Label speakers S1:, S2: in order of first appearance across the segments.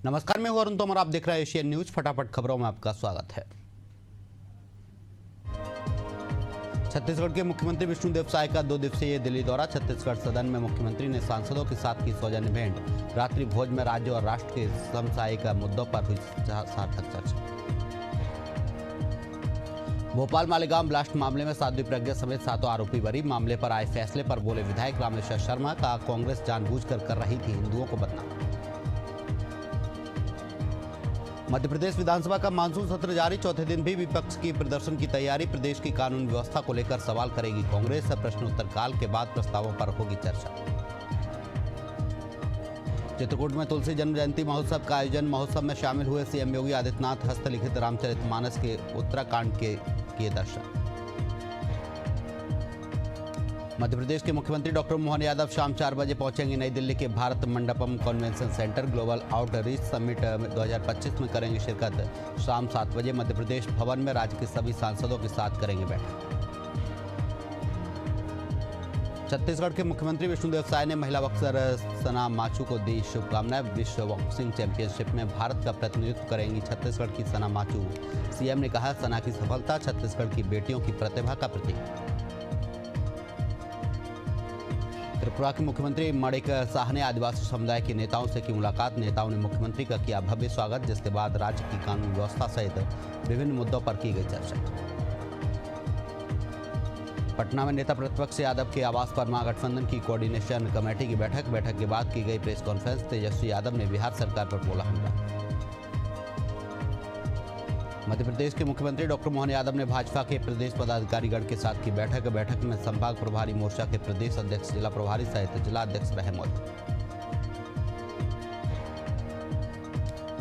S1: नमस्कार, मैं हूं अरुण तोमर। आप देख रहे हैं एशियन न्यूज। फटाफट खबरों में आपका स्वागत है। छत्तीसगढ़ के मुख्यमंत्री विष्णुदेव साय का 2 दिवसीय दिल्ली दौरा। छत्तीसगढ़ सदन में मुख्यमंत्री ने सांसदों के साथ की सौजन्य भेंट। रात्रि भोज में राज्य और राष्ट्र के समसामयिक मुद्दों पर हुई सार्थक चर्चा। भोपाल मालेगांव ब्लास्ट मामले में साध्वी प्रज्ञा समेत 7 आरोपी बरी। मामले पर आए फैसले पर बोले विधायक रामेश्वर शर्मा का कांग्रेस जानबूझकर कर रही थी हिंदुओं को बदनाम। मध्य प्रदेश विधानसभा का मानसून सत्र जारी। चौथे दिन भी विपक्ष की प्रदर्शन की तैयारी। प्रदेश की कानून व्यवस्था को लेकर सवाल करेगी कांग्रेस। प्रश्नोत्तर काल के बाद प्रस्तावों पर होगी चर्चा। चित्रकूट में तुलसी जन्म जयंती महोत्सव का आयोजन। महोत्सव में शामिल हुए सीएम योगी आदित्यनाथ। हस्तलिखित रामचरितमानस के उत्तराखंड के किए दर्शन। मध्य प्रदेश के मुख्यमंत्री डॉक्टर मोहन यादव शाम 4 बजे पहुंचेंगे नई दिल्ली के Bharat Mandapam convention centre. Global outreach summit 2025 में करेंगे शिरकत। शाम 7 बजे मध्य प्रदेश भवन में राज्य के सभी सांसदों के साथ करेंगे बैठक। छत्तीसगढ़ के मुख्यमंत्री विष्णुदेव साय ने महिला बॉक्सर सना माचू को दी शुभकामनाएं। विश्व बॉक्सिंग चैंपियनशिप में भारत का प्रतिनिधित्व करेंगी छत्तीसगढ़ की सना माचू। सीएम ने कहा, सना की सफलता छत्तीसगढ़ की बेटियों की प्रतिभा का प्रतीक। त्रिपुरा के मुख्यमंत्री माणिक साह ने आदिवासी समुदाय के नेताओं से की मुलाकात। नेताओं ने मुख्यमंत्री का किया भव्य स्वागत, जिसके बाद राज्य की कानून व्यवस्था सहित विभिन्न मुद्दों पर की गई चर्चा। पटना में नेता प्रतिपक्ष यादव के आवास पर महागठबंधन की कोऑर्डिनेशन कमेटी की बैठक के बाद की गई प्रेस कॉन्फ्रेंस। तेजस्वी यादव ने बिहार सरकार पर बोला हमला। मध्य प्रदेश के मुख्यमंत्री डॉक्टर मोहन यादव ने भाजपा के प्रदेश पदाधिकारीगण के साथ की बैठक में संभाग प्रभारी मोर्चा के प्रदेश अध्यक्ष, जिला प्रभारी सहित जिला अध्यक्ष रहे मौजूद।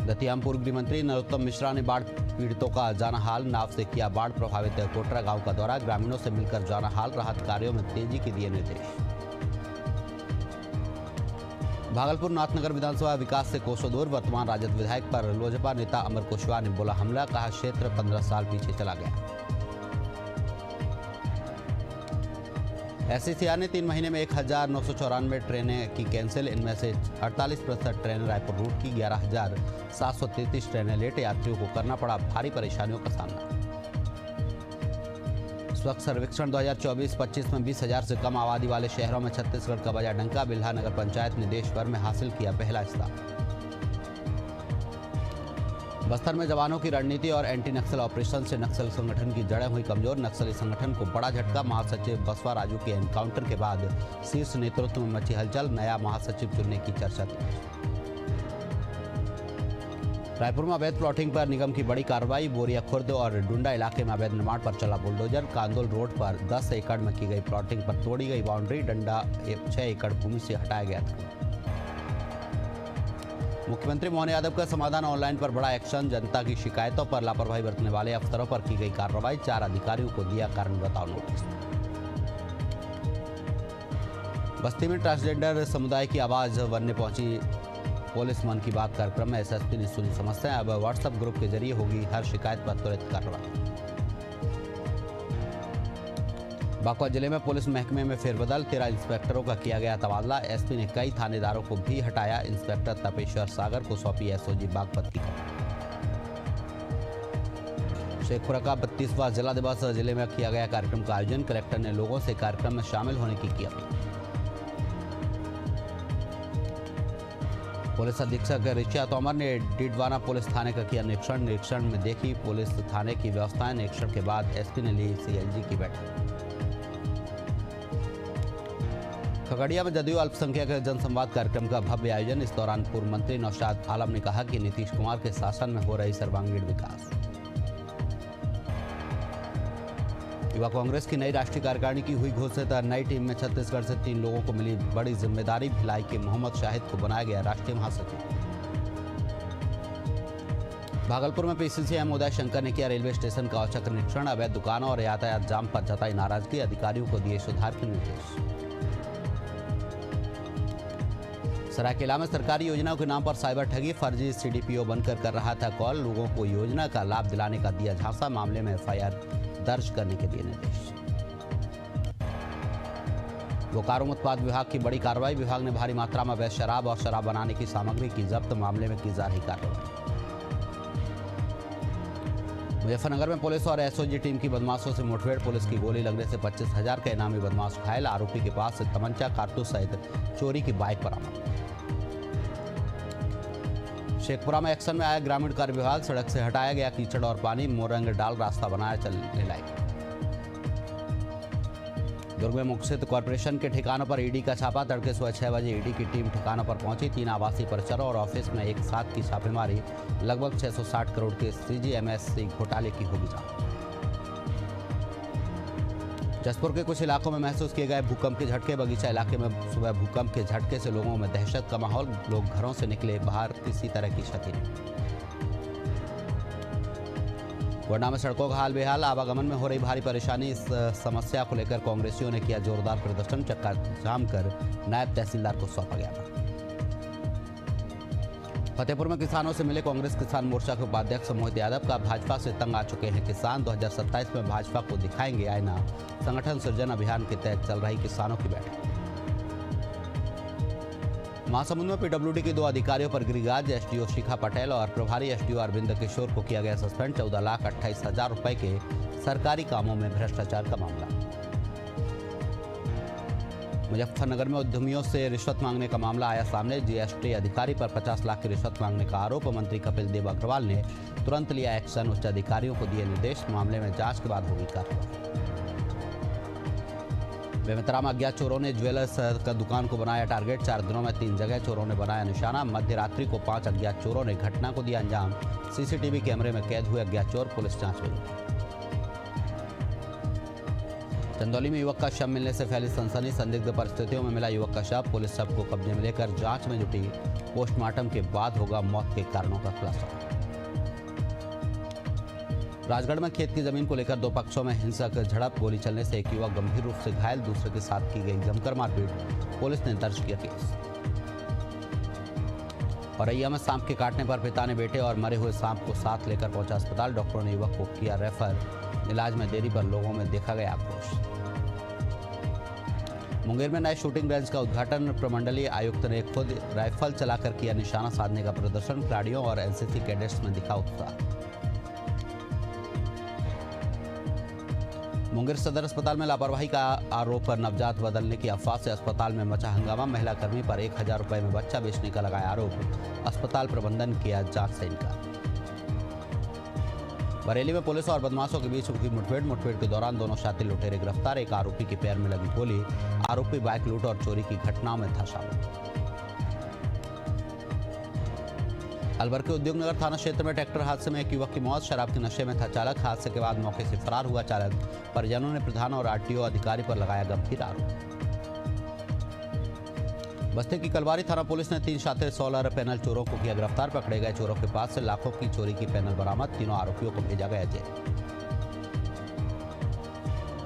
S1: दतिया पूर्व गृह मंत्री नरोत्तम मिश्रा ने बाढ़ पीड़ितों का जाना हाल। नाव से किया बाढ़ प्रभावित कोटरा गांव का दौरा। ग्रामीणों से मिलकर जाना हाल। राहत कार्यों में तेजी के दिए निर्देश। भागलपुर नाथनगर विधानसभा विकास से कोसों दूर। वर्तमान राजद विधायक पर लोजपा नेता अमर कुशवाहा ने बोला हमला। कहा, क्षेत्र 15 साल पीछे चला गया। एससीसीआर ने 3 महीने में 1994 ट्रेनें की कैंसिल। इनमें से 48% ट्रेनें रायपुर रूट की। 11,733 ट्रेनें लेट। यात्रियों को करना पड़ा भारी परेशानियों का सामना। स्वच्छ सर्वेक्षण 2024-25 में 20,000 से कम आबादी वाले शहरों में छत्तीसगढ़ का बजा डंका। बिल्हा नगर पंचायत ने देश भर में हासिल किया पहला स्थान। बस्तर में जवानों की रणनीति और एंटी नक्सल ऑपरेशन से नक्सल संगठन की जड़ें हुई कमजोर। नक्सली संगठन को बड़ा झटका। महासचिव बसवा राजू के एनकाउंटर के बाद शीर्ष नेतृत्व में मची हलचल। नया महासचिव चुनने की चर्चा थी। रायपुर में अवैध प्लॉटिंग पर निगम की बड़ी कार्रवाई। बोरिया खुर्द और डुंडा इलाके में अवैध निर्माण पर चला बुलडोजर। कांदोल रोड पर 10 एकड़ में की गई प्लॉटिंग पर तोड़ी गई बाउंड्री। डंडा 6 एकड़ भूमि से हटाया गया था। मुख्यमंत्री मोहन यादव का समाधान ऑनलाइन पर बड़ा एक्शन। जनता की शिकायतों पर लापरवाही बरतने वाले अफसरों पर की गई कार्रवाई। 4 अधिकारियों को दिया कारण बताओ नोटिस। बस्ती में ट्रांसजेंडर समुदाय की आवाज बनने पहुंची पुलिस। मन की बात कार्यक्रम में एसएसपी ने सुनी समस्याएं। अब व्हाट्सएप ग्रुप के जरिए होगी हर शिकायत पर त्वरित कार्रवाई। बांकुड़ा जिले में पुलिस महकमे में फेरबदल। 13 इंस्पेक्टरों का किया गया तबादला। एसपी ने कई थानेदारों को भी हटाया। इंस्पेक्टर तपेश्वर सागर को सौंपी एसओजी बागपत की। शेखपुरा का 32वां जिला दिवस। जिले में किया गया कार्यक्रम का आयोजन। कलेक्टर ने लोगों से कार्यक्रम में शामिल होने की अपील। पुलिस अधीक्षक ऋचा तोमर ने डिडवाना पुलिस थाने का किया निरीक्षण। निरीक्षण में देखी पुलिस थाने की व्यवस्थाएं। निरीक्षण के बाद एसपी ने ली सीएलजी की बैठक। खगड़िया में जदयू अल्पसंख्यक जनसंवाद कार्यक्रम का भव्य आयोजन। इस दौरान पूर्व मंत्री नौशाद आलम ने कहा कि नीतीश कुमार के शासन में हो रही सर्वांगीण विकास। युवा कांग्रेस की नई राष्ट्रीय कार्यकारिणी की हुई घोषित। नई टीम में छत्तीसगढ़ से 3 लोगों को मिली बड़ी जिम्मेदारी। भिलाई के मोहम्मद शाहिद को बनाया गया राष्ट्रीय महासचिव। भागलपुर में पीसीसी एम उदय शंकर ने किया रेलवे स्टेशन का औचक निरीक्षण। अवैध दुकानों और यातायात जाम पर जताई नाराजगी। अधिकारियों को दिए सुधार के निर्देश। सरायकेला में सरकारी योजनाओं के नाम पर साइबर ठगी। फर्जी सीडीपीओ बनकर कर रहा था कॉल। लोगों को योजना का लाभ दिलाने का दिया झांसा। मामले में एफआईआर दर्ज करने के दिए निर्देश। बोकारो में उत्पाद विभाग की बड़ी कार्रवाई। विभाग ने भारी मात्रा में अवैध शराब और शराब बनाने की सामग्री की जब्त। मामले में की जा रही कार्रवाई। मुजफ्फरनगर में पुलिस और एसओजी टीम की बदमाशों से मुठभेड़। पुलिस की गोली लगने से 25,000 के इनामी बदमाश घायल। आरोपी के पास से तमंचा, कारतूस सहित चोरी की बाइक बरामद। शेखपुरा में एक्शन में आया ग्रामीण कार्य विभाग। सड़क से हटाया गया कीचड़ और पानी। मोरंग डाल रास्ता बनाया चलने लायक। दुर्ग में मुख्य स्थित कॉर्पोरेशन के ठिकानों पर ईडी का छापा। तड़के सुबह 6 बजे ईडी की टीम ठिकानों पर पहुंची। 3 आवासीय परिसरों और ऑफिस में एक साथ की छापेमारी। लगभग 660 करोड़ के सीजीएमएससी घोटाले की होगी जांच। जसपुर के कुछ इलाकों में महसूस किए गए भूकंप के झटके। बगीचा इलाके में सुबह भूकंप के झटके से लोगों में दहशत का माहौल। लोग घरों से निकले बाहर, किसी तरह की क्षति नहीं। गोड्डा में सड़कों का हाल बेहाल। आवागमन में हो रही भारी परेशानी। इस समस्या को लेकर कांग्रेसियों ने किया जोरदार प्रदर्शन। चक्का जाम कर नायब तहसीलदार को सौंपा गया। फतेहपुर में किसानों से मिले कांग्रेस किसान मोर्चा के उपाध्यक्ष मोहित यादव का भाजपा से तंग आ चुके हैं किसान। 2027 में भाजपा को दिखाएंगे आईना। संगठन सृजन अभियान के तहत चल रही किसानों की बैठक। महासमुंद में पीडब्ल्यूडी के 2 अधिकारियों पर गिरिराज। एसडीओ शिखा पटेल और प्रभारी एसडीओ अरविंद किशोर को किया गया सस्पेंड। 14,28,000 रुपए के सरकारी कामों में भ्रष्टाचार का मामला। मुजफ्फरनगर में उद्यमियों से रिश्वत मांगने का मामला आया सामने। जीएसटी अधिकारी पर 50 लाख की रिश्वत मांगने का आरोप। मंत्री कपिल देव अग्रवाल ने तुरंत लिया एक्शन। उच्च अधिकारियों को दिए निर्देश। मामले में जांच के बाद होगी कार्रवाई। बेमेतरा में अज्ञात चोरों ने ज्वेलर्स का दुकान को बनाया टारगेट। 4 दिनों में 3 जगह चोरों ने बनाया निशाना। मध्य रात्रि को 5 अज्ञात चोरों ने घटना को दिया अंजाम। सीसीटीवी कैमरे में कैद हुए अज्ञात चोर। पुलिस जांच में जुटी। चंदौली में युवक का शव मिलने से फैली सनसनी। संदिग्ध परिस्थितियों में मिला युवक का शव। पुलिस शव को कब्जे में लेकर जांच में जुटी। पोस्टमार्टम के बाद होगा मौत के कारणों का खुलासा। राजगढ़ में खेत की जमीन को लेकर 2 पक्षों में हिंसक झड़प। गोली चलने से एक युवक गंभीर रूप से घायल। दूसरे के साथ की गई जमकर मारपीट। पुलिस ने दर्ज किया केस। औरैया में सांप के काटने पर पिता ने बेटे और मरे हुए सांप को साथ लेकर पहुंचा अस्पताल। डॉक्टरों ने युवक को किया रेफर। इलाज में देरी पर लोगों में देखा गया आक्रोश। मुंगेर में नए शूटिंग रेंज का उद्घाटन। प्रमंडलीय आयुक्त ने खुद राइफल चलाकर किया निशाना साधने का प्रदर्शन। खिलाड़ियों और एनसीसी कैडेट्स में दिखा उत्साह। मुंगेर सदर अस्पताल में लापरवाही का आरोप पर नवजात बदलने की अफवाह से अस्पताल में मचा हंगामा। महिला कर्मी पर 1,000 रुपए में बच्चा बेचने का लगाया आरोप। अस्पताल प्रबंधन किया जांच से इनकार। बरेली में पुलिस और बदमाशों के बीच हुई मुठभेड़ के दौरान दोनों शातिर लुटेरे गिरफ्तार। एक आरोपी के पैर में लगी गोली। आरोपी बाइक लूट और चोरी की घटनाओं में था शामिल। अलवर के उद्योगनगर थाना क्षेत्र में ट्रैक्टर हादसे में एक युवक की मौत। शराब के नशे में था चालक। हादसे के बाद मौके से फरार हुआ चालक। परिजनों ने प्रधान और आरटीओ अधिकारी पर लगाया गंभीर आरोप। बस्ती की कलवारी थाना पुलिस ने 3 शातिर सोलर पैनल चोरों को किया गिरफ्तार। पकड़े गए चोरों के पास से लाखों की चोरी की पैनल बरामद। तीनों आरोपियों को भेजा गया जेल।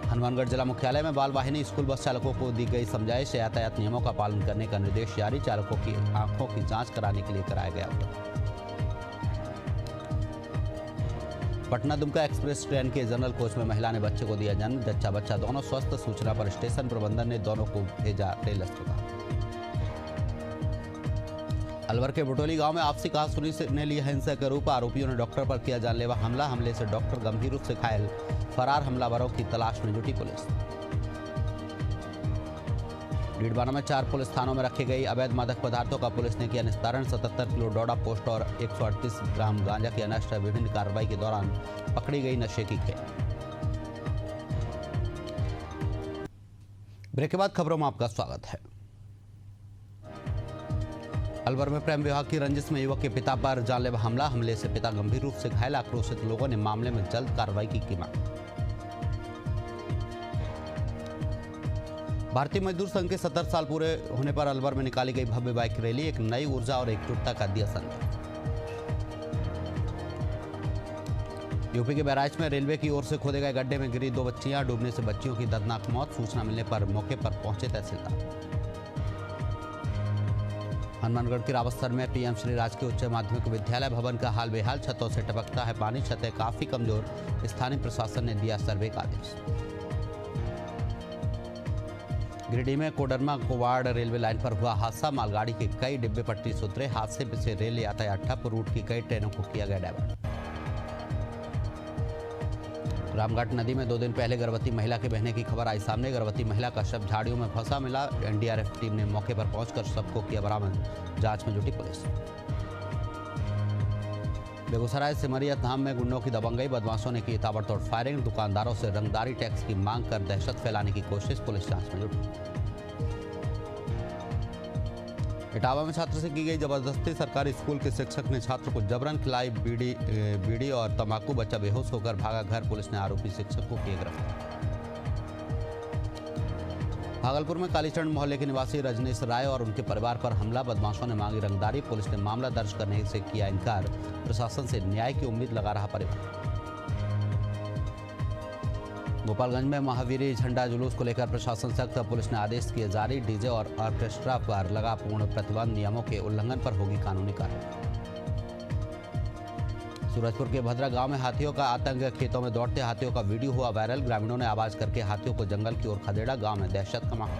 S1: हनुमानगढ़ जिला मुख्यालय में बाल वाहिनी स्कूल बस चालकों को दी गई समझाइश। यातायात नियमों का पालन करने का निर्देश जारी। चालकों की आंखों की जांच कराने के लिए कराया गया। पटना दुमका एक्सप्रेस ट्रेन के जनरल कोच में महिला ने बच्चे को दिया जन्म। जच्चा बच्चा दोनों स्वस्थ। सूचना पर स्टेशन प्रबंधन ने दोनों को भेजा रेल अस्पताल। अलवर के बुटोली गांव में आपसी कहासुनी ने लिया हिंसक रूप। आरोपियों ने डॉक्टर पर किया जानलेवा हमला। हमले से डॉक्टर गंभीर रूप से घायल। फरार हमलावरों की तलाश में जुटी पुलिस। डीडवाना में 4 पुलिस थानों में रखी गई अवैध मादक पदार्थों का पुलिस ने किया निस्तारण। 77 किलो डोडा पोस्ट और 138 ग्राम गांजा की नष्ट। विभिन्न कार्रवाई के दौरान पकड़ी गई नशे की खेप। ब्रेक के बाद खबरों में आपका स्वागत है। अलवर में प्रेम विवाह की रंजिश में युवक के पिता पर जानलेवा हमला। हमले से पिता गंभीर रूप से घायल। आक्रोशित लोगों ने मामले में जल्द कार्रवाई की मांग। भारतीय मजदूर संघ के 70 साल पूरे होने पर अलवर में निकाली गई भव्य बाइक रैली। एक नई ऊर्जा और एकजुटता का दिया संदेश। यूपी के बहराइच में रेलवे की ओर से खोदे गए गड्ढे में गिरी 2 बच्चियां। डूबने से बच्चियों की दर्दनाक मौत। सूचना मिलने पर मौके पर पहुंचे तहसीलदार। हनुमानगढ़ के रावतसर में पीएम श्री राजकीय उच्च माध्यमिक विद्यालय भवन का हाल बेहाल। छतों से टपकता है पानी। छतें काफी कमजोर। स्थानीय प्रशासन ने दिया सर्वे का आदेश। गिरिडीह में कोडरमा कोवाड़ रेलवे लाइन पर हुआ हादसा। मालगाड़ी के कई डिब्बे पटरी से उतरे। हादसे से रेल यातायात ठप। रूट की कई ट्रेनों को किया गया डायवर्ट। रामघाट नदी में 2 दिन पहले गर्भवती महिला के बहने की खबर आई सामने। गर्भवती महिला का शव झाड़ियों में फंसा मिला। एनडीआरएफ टीम ने मौके पर पहुंचकर शव को किया बरामद। जांच में जुटी पुलिस। बेगूसराय सिमरिया धाम में गुंडों की दबंगई। बदमाशों ने की ताबड़तोड़ फायरिंग। दुकानदारों से रंगदारी टैक्स की मांग कर दहशत फैलाने की कोशिश। पुलिस जांच में जुटी। इटावा में छात्र से की गई जबरदस्ती। सरकारी स्कूल के शिक्षक ने छात्र को जबरन खिलाई बीड़ी और तंबाकू। बच्चा बेहोश होकर भागा घर। पुलिस ने आरोपी शिक्षक को किया गिरफ्तार। भागलपुर में कालीचरण मोहल्ले के निवासी रजनीश राय और उनके परिवार पर हमला। बदमाशों ने मांगी रंगदारी। पुलिस ने मामला दर्ज करने से किया इनकार। प्रशासन से न्याय की उम्मीद लगा रहा परिवार। गोपालगंज में महावीरी झंडा जुलूस को लेकर प्रशासन सख्त। पुलिस ने आदेश किए जारी। डीजे और ऑर्केस्ट्रा पर लगा पूर्ण प्रतिबंध। नियमों के उल्लंघन पर होगी कानूनी कार्रवाई। सूरजपुर के भद्रा गांव में हाथियों का आतंक। खेतों में दौड़ते हाथियों का वीडियो हुआ वायरल। ग्रामीणों ने आवाज करके हाथियों को जंगल की ओर खदेड़ा। गांव में दहशत का माहौल।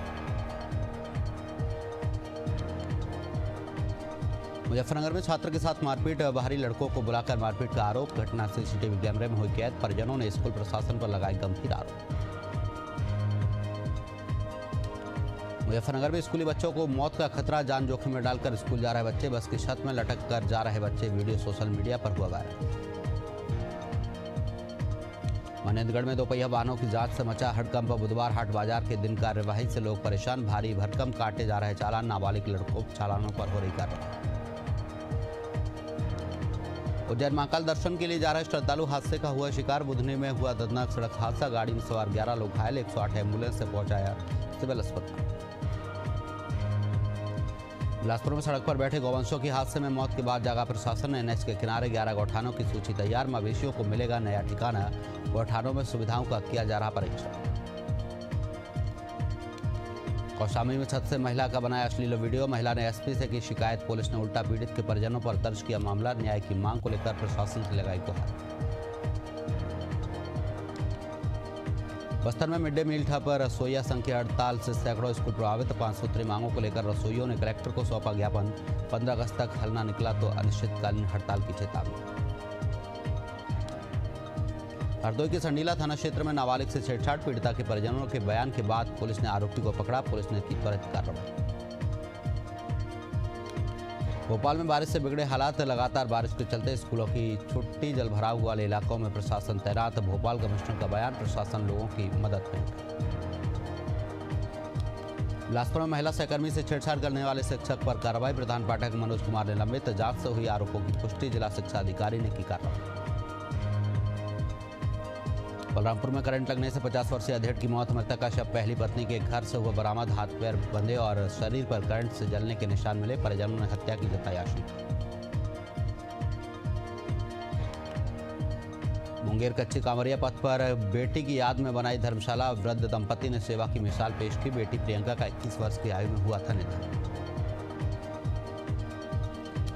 S1: मुजफ्फरनगर में छात्र के साथ मारपीट। बाहरी लड़कों को बुलाकर मारपीट का आरोप। घटना सीसीटीवी कैमरे में हुई कैद। परिजनों ने स्कूल प्रशासन पर लगाए गंभीर आरोप। मुजफ्फरनगर में स्कूली बच्चों को मौत का खतरा। जान जोखिम में डालकर स्कूल जा रहे बच्चे। बस की छत में लटक कर जा रहे बच्चे। वीडियो सोशल मीडिया पर हुआ वायरल। मनेंद्रगढ़ में दोपहिया वाहनों की जांच से मचा हड़कंप। बुधवार हाट बाजार के दिन कार्यवाही से लोग परेशान। भारी भरकम काटे जा रहे चालान। नाबालिग लड़कों चालानों पर हो रही कार्रवाई। उज्जैन महाकाल दर्शन के लिए जा रहे श्रद्धालु हादसे का हुआ शिकार। बुधनी में हुआ दर्दनाक सड़क हादसा। गाड़ी में सवार 11 लोग घायल। 108 एम्बुलेंस से पहुंचाया सिविल अस्पताल। बिलासपुर में सड़क पर बैठे गौवंशों की हादसे में मौत के बाद जागा प्रशासन ने एनएच के किनारे 11 गौठानों की सूची तैयार। मवेशियों को मिलेगा नया ठिकाना। गौठानों में सुविधाओं का किया जा रहा परीक्षण। कौशाम्बी में छत से महिला का बनाया अश्लील वीडियो। महिला ने एसपी से की शिकायत। पुलिस ने उल्टा पीड़ित के परिजनों पर दर्ज किया मामला। न्याय की मांग को लेकर प्रशासन से लगाई गुहार। बस्तर में मिड डे मील ठप। रसोइया संघ की हड़ताल से सैकड़ों स्कूल प्रभावित। 5 सूत्री मांगों को लेकर रसोइयों ने कलेक्टर को सौंपा ज्ञापन। 15 अगस्त तक हल न निकला तो अनिश्चितकालीन हड़ताल की चेतावनी। हरदोई के संडीला थाना क्षेत्र में नाबालिग से छेड़छाड़। पीड़िता के परिजनों के बयान के बाद पुलिस ने आरोपी को पकड़ा। पुलिस ने की त्वरित कार्रवाई। भोपाल में बारिश से बिगड़े हालात। लगातार बारिश के चलते स्कूलों की छुट्टी। जलभराव वाले इलाकों में प्रशासन तैनात। भोपाल कमिश्नर का बयान। प्रशासन लोगों की मदद में जुटा। बिलासपुर में महिला सहकर्मी से छेड़छाड़ करने वाले शिक्षक पर कार्रवाई। प्रधान पाठक मनोज कुमार ने लंबित। जांच से हुई आरोपों की पुष्टि। जिला शिक्षा अधिकारी ने की कार्रवाई। बलरामपुर में करंट लगने से 50 वर्षीय अधेड़ की मौत। मृतक का शव पहली पत्नी के घर से हुआ बरामद। हाथ पैर बंधे और शरीर पर करंट से जलने के निशान मिले। परिजनों ने हत्या की जताई आशंका। मुंगेर कच्ची कांवरिया पथ पर बेटी की याद में बनाई धर्मशाला। वृद्ध दंपति ने सेवा की मिसाल पेश की। बेटी प्रियंका का 21 वर्ष की आयु में हुआ था निधन।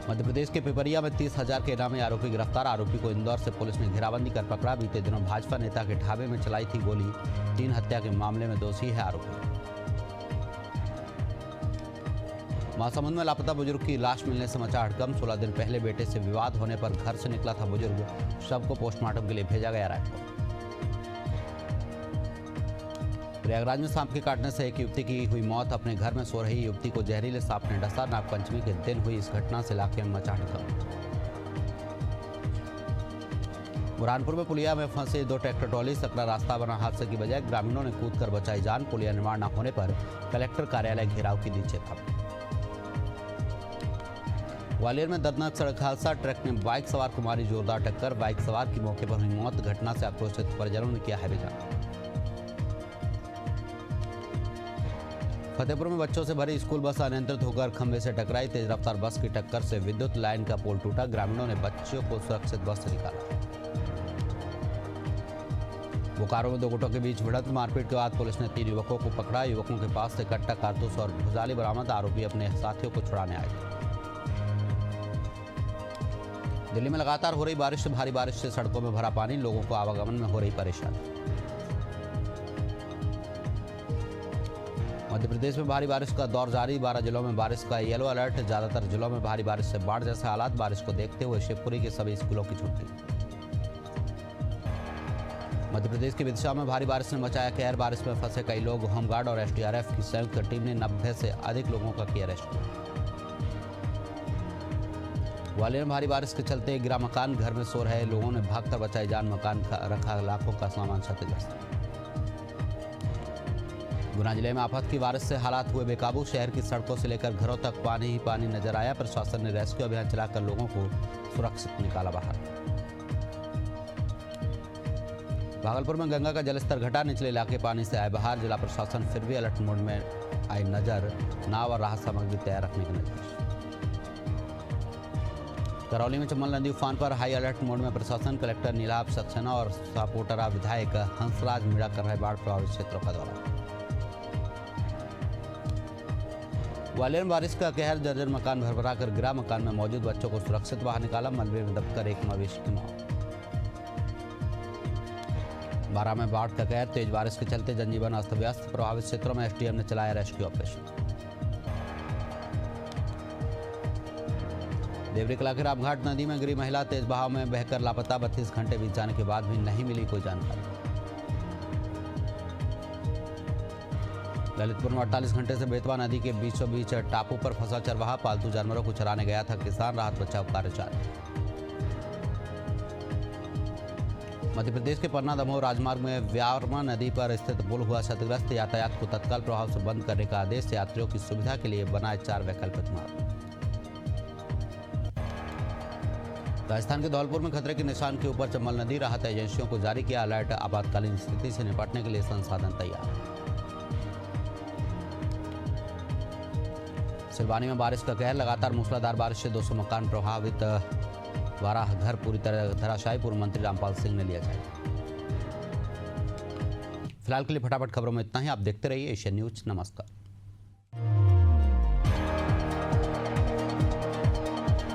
S1: मध्य प्रदेश के पिपरिया में 30,000 के इनामी आरोपी गिरफ्तार। आरोपी को इंदौर से पुलिस ने घेराबंदी कर पकड़ा। बीते दिनों भाजपा नेता के ढाबे में चलाई थी गोली। 3 हत्या के मामले में दोषी है आरोपी। महासमुंद में लापता बुजुर्ग की लाश मिलने से मचा हड़कंप। 16 दिन पहले बेटे से विवाद होने पर घर से निकला था बुजुर्ग। शव को पोस्टमार्टम के लिए भेजा गया रायपुर। प्रयागराज में सांप के काटने से एक युवती की हुई मौत। अपने घर में सो रही युवती को जहरीले सांप ने डसा। नागपंचमी के दिन हुई इस घटना से इलाके में मचा हड़कंप। बुरहानपुर में पुलिया में फंसे 2 ट्रैक्टर ट्रॉली। सकरा रास्ता बना हादसे की बजाय। ग्रामीणों ने कूदकर बचाई जान। पुलिया निर्माण न होने पर कलेक्टर कार्यालय घेराव की दी चेतावनी। ग्वालियर में दर्दनाक सड़क हादसा। ट्रक ने बाइक सवार को मारी जोरदार टक्कर। बाइक सवार की मौके पर हुई मौत। घटना से आक्रोशित परिजनों ने किया है बेजान। फतेहपुर में बच्चों से भरी स्कूल बस अनियंत्रित होकर खंभे से टकराई। तेज रफ्तार बस की टक्कर से विद्युत लाइन का पोल टूटा। ग्रामीणों ने बच्चों को सुरक्षित बस से निकाला। बोकारो में 2 गुटों के बीच भिड़ंत। मारपीट के बाद पुलिस ने 3 युवकों को पकड़ा। युवकों के पास से कट्टा, कारतूस और भुजाली बरामद। आरोपी अपने साथियों को छुड़ाने आए थे। दिल्ली में लगातार हो रही बारिश से भारी बारिश से सड़कों में भरा पानी। लोगों को आवागमन में हो रही परेशानी। मध्य प्रदेश में भारी बारिश का दौर जारी। 12 जिलों में बारिश का येलो अलर्ट। ज्यादातर जिलों में भारी बारिश से बाढ़ जैसे हालात। बारिश को देखते हुए शिवपुरी के सभी स्कूलों की छुट्टी। मध्य प्रदेश के विदिशा में भारी बारिश ने मचाया कहर। बारिश में फंसे कई लोग। होमगार्ड और एसडीआरएफ की संयुक्त टीम ने 90 से अधिक लोगों का किया रेस्क्यू। ग्वालियर में भारी बारिश के चलते गिरा मकान। घर में सो रहे लोगों ने भागकर बचाई जान। मकान रखा लाखों का सामान क्षतिग्रस्त। गुना जिले में आफत की बारिश से हालात हुए बेकाबू। शहर की सड़कों से लेकर घरों तक पानी ही पानी नजर आया। प्रशासन ने रेस्क्यू अभियान चलाकर लोगों को सुरक्षित निकाला बाहर। भागलपुर में गंगा का जलस्तर घटा। निचले इलाके पानी से आए बाहर। जिला प्रशासन फिर भी अलर्ट मोड में आई नजर। नाव और राहत सामग्री तैयार रखने के निर्देश। करौली में चंबल नदी उफान पर। हाई अलर्ट मोड में प्रशासन। कलेक्टर नीलाभ सक्सेना और सापोटरा विधायक हंसराज मीणा कर रहे बाढ़ प्रभावित क्षेत्रों का दौरा। ग्वालियर में बारिश का कहर। जर्जर मकान भरभरा कर गिरा। मकान में मौजूद बच्चों को सुरक्षित बाहर निकाला। मलबे में दबकर एक मवेशी की मौत। बारां में बाढ़ का कहर। तेज बारिश के चलते जनजीवन अस्त व्यस्त। प्रभावित क्षेत्रों में एसडीएम ने चलाया रेस्क्यू ऑपरेशन। देवरी कला के रामघाट नदी में गिरी महिला। तेज बहाव में बहकर लापता। 32 घंटे बीत जाने के बाद भी नहीं मिली कोई जानकारी। ललितपुर में 48 घंटे से बेतवा नदी के बीचों बीच टापू पर फंसा चरवाहा। पालतू जानवरों को चराने गया था किसान। राहत बचाव कार्य जारी। मध्य प्रदेश के पन्ना दमोह राजमार्ग में व्यारमा नदी पर स्थित पुल हुआ क्षतिग्रस्त। यातायात को तत्काल प्रभाव से बंद करने का आदेश। यात्रियों की सुविधा के लिए बनाए 4 वैकल्पिक मार्ग। राजस्थान के धौलपुर में खतरे के निशान के ऊपर चंबल नदी। राहत एजेंसियों को जारी किया अलर्ट। आपातकालीन स्थिति से निपटने के लिए संसाधन तैयार। सिलवानी में बारिश का कहर। लगातार मूसलाधार बारिश से 200 मकान प्रभावित। 12 घर पूरी तरह धराशायी। पूर्व मंत्री रामपाल सिंह ने लिया जायजा। फिलहाल के लिए फटाफट खबरों में इतना ही। आप देखते रहिए एशियन न्यूज। नमस्कार।